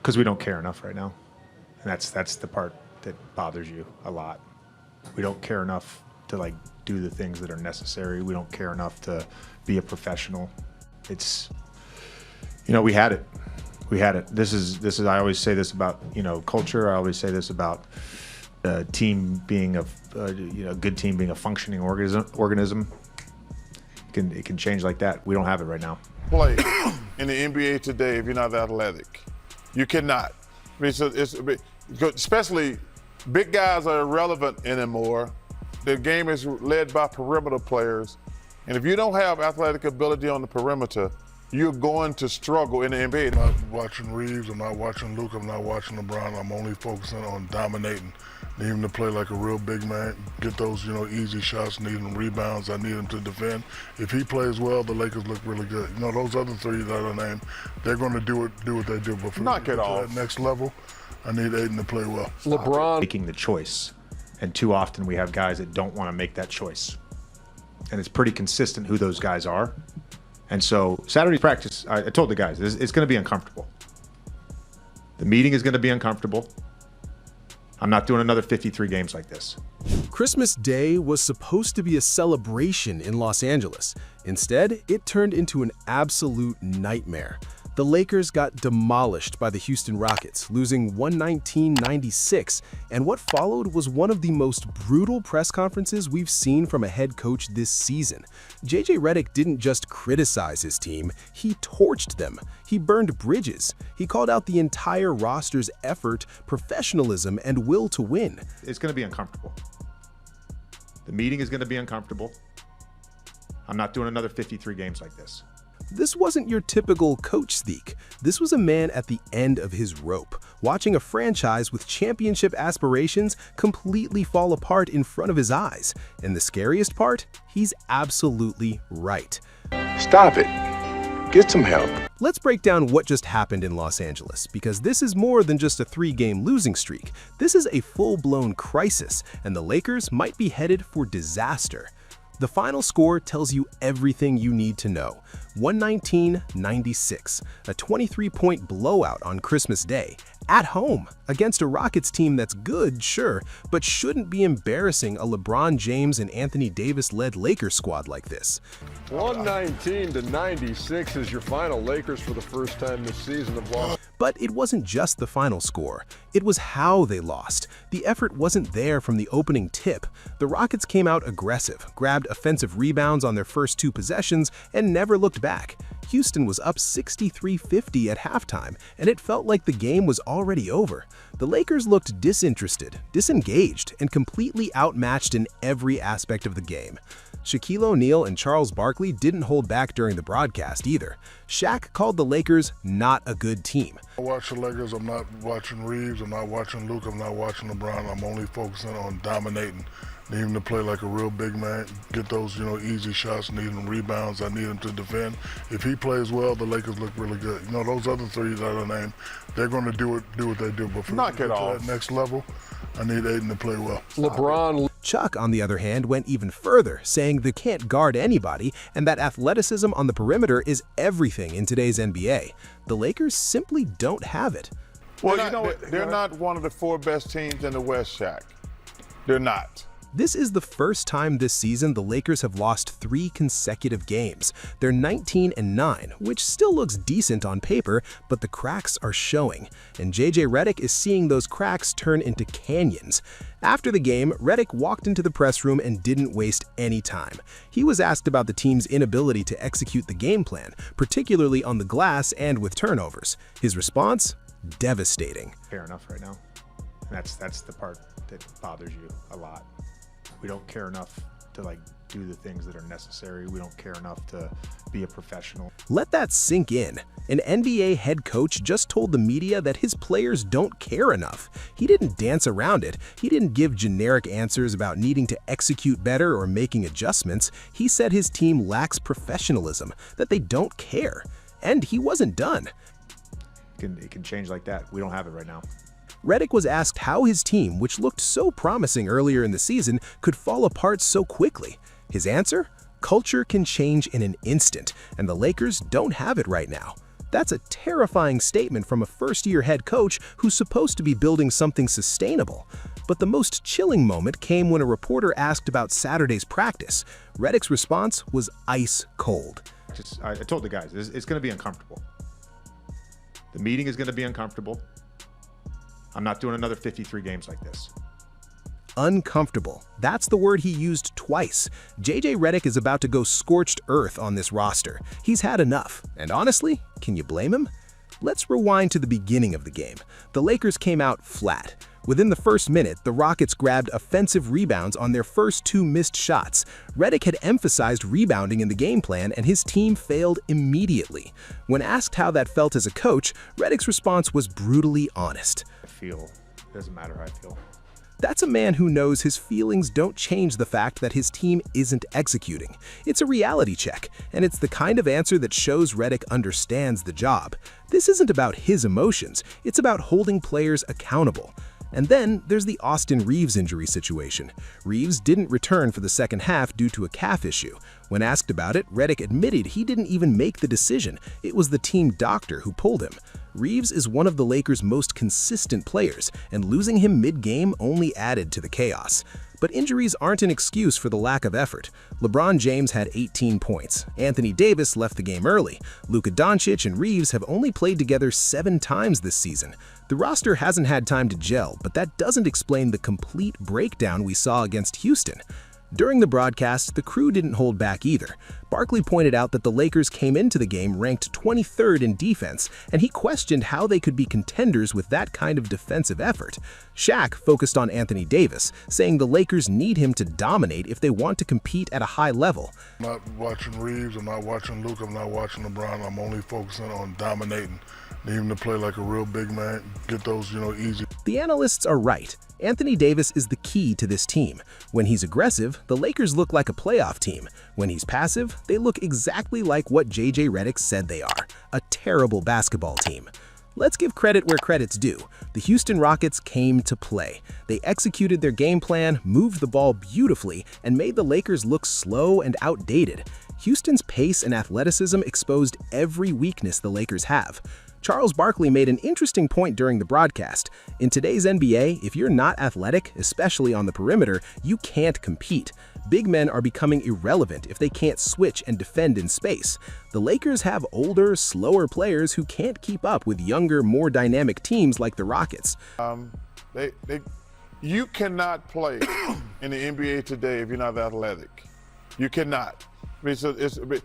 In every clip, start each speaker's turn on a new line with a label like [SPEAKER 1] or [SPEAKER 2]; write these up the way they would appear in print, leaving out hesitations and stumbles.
[SPEAKER 1] Because we don't care enough right now. And that's the part that bothers you a lot. We don't care enough to like do the things that are necessary. We don't care enough to be a professional. It's, you know, we had it. We had it. This is, I always say this about, you know, culture. I always say this about a team being a good team being a functioning organism. It can change like that. We don't have it right now.
[SPEAKER 2] Play in the NBA today if you're not athletic. You cannot. I mean, especially big guys are irrelevant anymore. The game is led by perimeter players. And if you don't have athletic ability on the perimeter, you're going to struggle in the NBA.
[SPEAKER 3] I'm not watching Reeves, I'm not watching Luka, I'm not watching LeBron. I'm only focusing on dominating. Need him to play like a real big man, get those, you know, easy shots, need him rebounds, I need him to defend. If he plays well, the Lakers look really good. You know, those other three that I named, they're going to do what they do. But for
[SPEAKER 2] knock it off.
[SPEAKER 3] That next level, I need Aiden to play well.
[SPEAKER 1] LeBron making the choice. And too often we have guys that don't want to make that choice. And it's pretty consistent who those guys are. And so Saturday's practice, I told the guys, it's going to be uncomfortable. The meeting is going to be uncomfortable. I'm not doing another 53 games like this.
[SPEAKER 4] Christmas Day was supposed to be a celebration in Los Angeles. Instead, it turned into an absolute nightmare. The Lakers got demolished by the Houston Rockets, losing 119-96, and what followed was one of the most brutal press conferences we've seen from a head coach this season. JJ Redick didn't just criticize his team, he torched them. He burned bridges. He called out the entire roster's effort, professionalism, and will to win.
[SPEAKER 1] It's going to be uncomfortable. The meeting is going to be uncomfortable. I'm not doing another 53 games like this.
[SPEAKER 4] This wasn't your typical coach speak. This was a man at the end of his rope, watching a franchise with championship aspirations completely fall apart in front of his eyes. And the scariest part? He's absolutely right.
[SPEAKER 5] Stop it. Get some help.
[SPEAKER 4] Let's break down what just happened in Los Angeles, because this is more than just a 3-game losing streak. This is a full-blown crisis, and the Lakers might be headed for disaster. The final score tells you everything you need to know. 119-96, a 23-point blowout on Christmas Day, at home, against a Rockets team that's good, sure, but shouldn't be embarrassing a LeBron James and Anthony Davis-led Lakers squad like this.
[SPEAKER 6] 119-96 is your final. Lakers for the first time this season have lost.
[SPEAKER 4] But it wasn't just the final score. It was how they lost. The effort wasn't there from the opening tip. The Rockets came out aggressive, grabbed offensive rebounds on their first 2 possessions, and never looked back. Houston was up 63-50 at halftime, and it felt like the game was already over. The Lakers looked disinterested, disengaged, and completely outmatched in every aspect of the game. Shaquille O'Neal and Charles Barkley didn't hold back during the broadcast either. Shaq called the Lakers not a good team.
[SPEAKER 3] I watch the Lakers, I'm not watching Reeves, I'm not watching Luka, I'm not watching LeBron. I'm only focusing on dominating. Need him to play like a real big man, get those, you know, easy shots, need him rebounds, I need him to defend. If he plays well, the Lakers look really good. You know, those other three that I named, they're going to do what they do. But for
[SPEAKER 2] knock it off.
[SPEAKER 3] That next level, I need Aiden to play well.
[SPEAKER 6] LeBron.
[SPEAKER 4] Chuck, on the other hand, went even further, saying they can't guard anybody and that athleticism on the perimeter is everything in today's NBA. The Lakers simply don't have it.
[SPEAKER 2] Well, you know what? They're not one of the 4 best teams in the West, Shaq. They're not.
[SPEAKER 4] This is the first time this season the Lakers have lost 3 consecutive games. They're 19-9, which still looks decent on paper, but the cracks are showing. And JJ Redick is seeing those cracks turn into canyons. After the game, Redick walked into the press room and didn't waste any time. He was asked about the team's inability to execute the game plan, particularly on the glass and with turnovers. His response? Devastating.
[SPEAKER 1] Fair enough right now. And that's the part that bothers you a lot. We don't care enough to like do the things that are necessary. We don't care enough to be a professional.
[SPEAKER 4] Let that sink in. An NBA head coach just told the media that his players don't care enough. He didn't dance around it. He didn't give generic answers about needing to execute better or making adjustments. He said his team lacks professionalism, that they don't care. And he wasn't done.
[SPEAKER 1] It can change like that. We don't have it right now.
[SPEAKER 4] Redick was asked how his team, which looked so promising earlier in the season, could fall apart so quickly. His answer? Culture can change in an instant, and the Lakers don't have it right now. That's a terrifying statement from a first-year head coach who's supposed to be building something sustainable. But the most chilling moment came when a reporter asked about Saturday's practice. Redick's response was ice cold.
[SPEAKER 1] I told the guys, it's going to be uncomfortable. The meeting is going to be uncomfortable. I'm not doing another 53 games like this.
[SPEAKER 4] Uncomfortable. That's the word he used twice. JJ Redick is about to go scorched earth on this roster. He's had enough. And honestly, can you blame him? Let's rewind to the beginning of the game. The Lakers came out flat. Within the first minute, the Rockets grabbed offensive rebounds on their first 2 missed shots. Redick had emphasized rebounding in the game plan, and his team failed immediately. When asked how that felt as a coach, Redick's response was brutally honest.
[SPEAKER 1] It doesn't matter how I feel.
[SPEAKER 4] That's a man who knows his feelings don't change the fact that his team isn't executing. It's a reality check, and it's the kind of answer that shows Redick understands the job. This isn't about his emotions, it's about holding players accountable. And then there's the Austin Reaves injury situation. Reaves didn't return for the second half due to a calf issue. When asked about it, Redick admitted he didn't even make the decision. It was the team doctor who pulled him. Reaves is one of the Lakers' most consistent players, and losing him mid-game only added to the chaos. But injuries aren't an excuse for the lack of effort. LeBron James had 18 points. Anthony Davis left the game early. Luka Dončić and Reaves have only played together 7 times this season. The roster hasn't had time to gel, but that doesn't explain the complete breakdown we saw against Houston. During the broadcast, the crew didn't hold back either. Barkley pointed out that the Lakers came into the game ranked 23rd in defense, and he questioned how they could be contenders with that kind of defensive effort. Shaq focused on Anthony Davis, saying the Lakers need him to dominate if they want to compete at a high level.
[SPEAKER 3] I'm not watching Reaves, I'm not watching Luka, I'm not watching LeBron. I'm only focusing on dominating. Needing to play like a real big man, get those, easy.
[SPEAKER 4] The analysts are right. Anthony Davis is the key to this team. When he's aggressive, the Lakers look like a playoff team. When he's passive, they look exactly like what JJ Redick said they are, a terrible basketball team. Let's give credit where credit's due. The Houston Rockets came to play. They executed their game plan, moved the ball beautifully, and made the Lakers look slow and outdated. Houston's pace and athleticism exposed every weakness the Lakers have. Charles Barkley made an interesting point during the broadcast. In today's NBA, if you're not athletic, especially on the perimeter, you can't compete. Big men are becoming irrelevant if they can't switch and defend in space. The Lakers have older, slower players who can't keep up with younger, more dynamic teams like the Rockets.
[SPEAKER 2] You cannot play in the NBA today if you're not athletic. You cannot. I mean,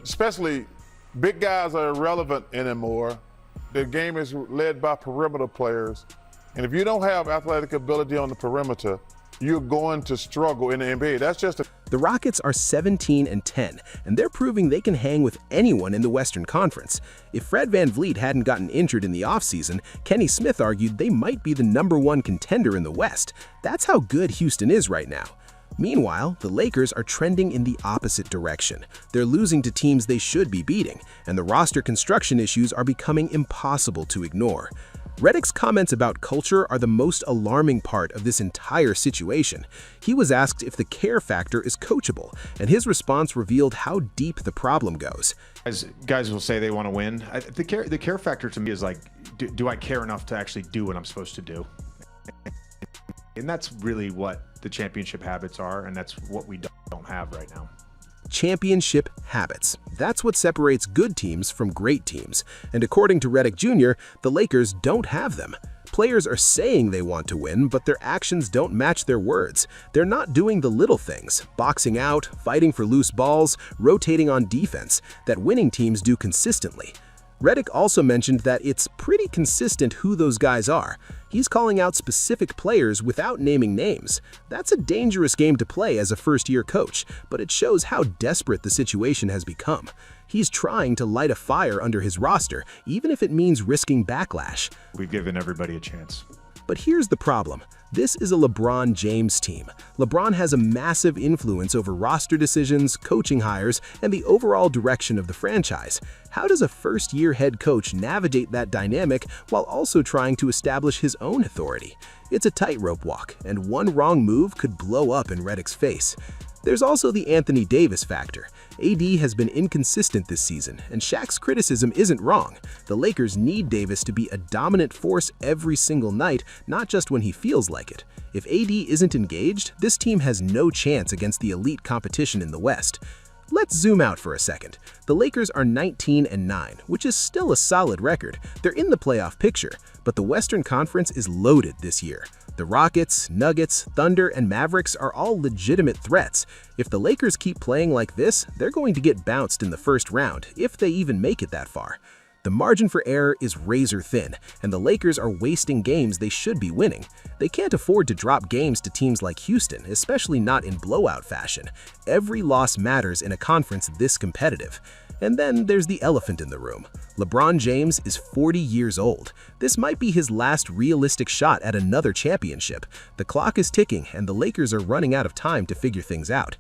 [SPEAKER 2] especially big guys are irrelevant anymore. The game is led by perimeter players. And if you don't have athletic ability on the perimeter, you're going to struggle in the NBA. That's just
[SPEAKER 4] The Rockets are 17-10, and they're proving they can hang with anyone in the Western Conference. If Fred VanVleet hadn't gotten injured in the offseason, Kenny Smith argued they might be the #1 contender in the West. That's how good Houston is right now. Meanwhile, the Lakers are trending in the opposite direction. They're losing to teams they should be beating, and the roster construction issues are becoming impossible to ignore. Redick's comments about culture are the most alarming part of this entire situation. He was asked if the care factor is coachable, and his response revealed how deep the problem goes.
[SPEAKER 1] As guys will say they want to win. The care factor to me is like, do I care enough to actually do what I'm supposed to do? And that's really what the championship habits are, and that's what we don't have right now.
[SPEAKER 4] Championship habits. That's what separates good teams from great teams. And according to Redick Jr., the Lakers don't have them. Players are saying they want to win, but their actions don't match their words. They're not doing the little things, boxing out, fighting for loose balls, rotating on defense, that winning teams do consistently. Redick also mentioned that it's pretty consistent who those guys are. He's calling out specific players without naming names. That's a dangerous game to play as a first-year coach, but it shows how desperate the situation has become. He's trying to light a fire under his roster, even if it means risking backlash.
[SPEAKER 1] We've given everybody a chance.
[SPEAKER 4] But here's the problem. This is a LeBron James team. LeBron has a massive influence over roster decisions, coaching hires, and the overall direction of the franchise. How does a first-year head coach navigate that dynamic while also trying to establish his own authority? It's a tightrope walk, and one wrong move could blow up in Redick's face. There's also the Anthony Davis factor. AD has been inconsistent this season, and Shaq's criticism isn't wrong. The Lakers need Davis to be a dominant force every single night, not just when he feels like it. If AD isn't engaged, this team has no chance against the elite competition in the West. Let's zoom out for a second. The Lakers are 19-9, which is still a solid record. They're in the playoff picture, but the Western Conference is loaded this year. The Rockets, Nuggets, Thunder, and Mavericks are all legitimate threats. If the Lakers keep playing like this, they're going to get bounced in the first round, if they even make it that far. The margin for error is razor thin, and the Lakers are wasting games they should be winning. They can't afford to drop games to teams like Houston, especially not in blowout fashion. Every loss matters in a conference this competitive. And then there's the elephant in the room. LeBron James is 40 years old. This might be his last realistic shot at another championship. The clock is ticking, and the Lakers are running out of time to figure things out.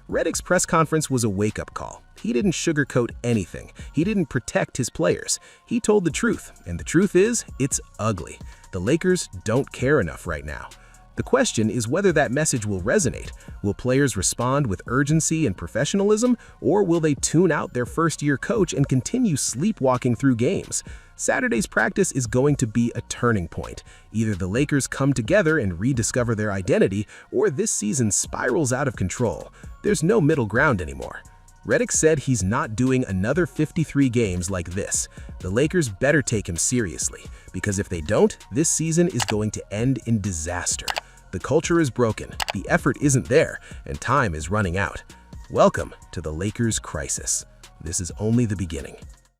[SPEAKER 4] Redick's press conference was a wake-up call. He didn't sugarcoat anything. He didn't protect his players. He told the truth, and the truth is, it's ugly. The Lakers don't care enough right now. The question is whether that message will resonate. Will players respond with urgency and professionalism, or will they tune out their first-year coach and continue sleepwalking through games? Saturday's practice is going to be a turning point. Either the Lakers come together and rediscover their identity, or this season spirals out of control. There's no middle ground anymore. Redick said he's not doing another 53 games like this. The Lakers better take him seriously, because if they don't, this season is going to end in disaster. The culture is broken, the effort isn't there, and time is running out. Welcome to the Lakers crisis. This is only the beginning.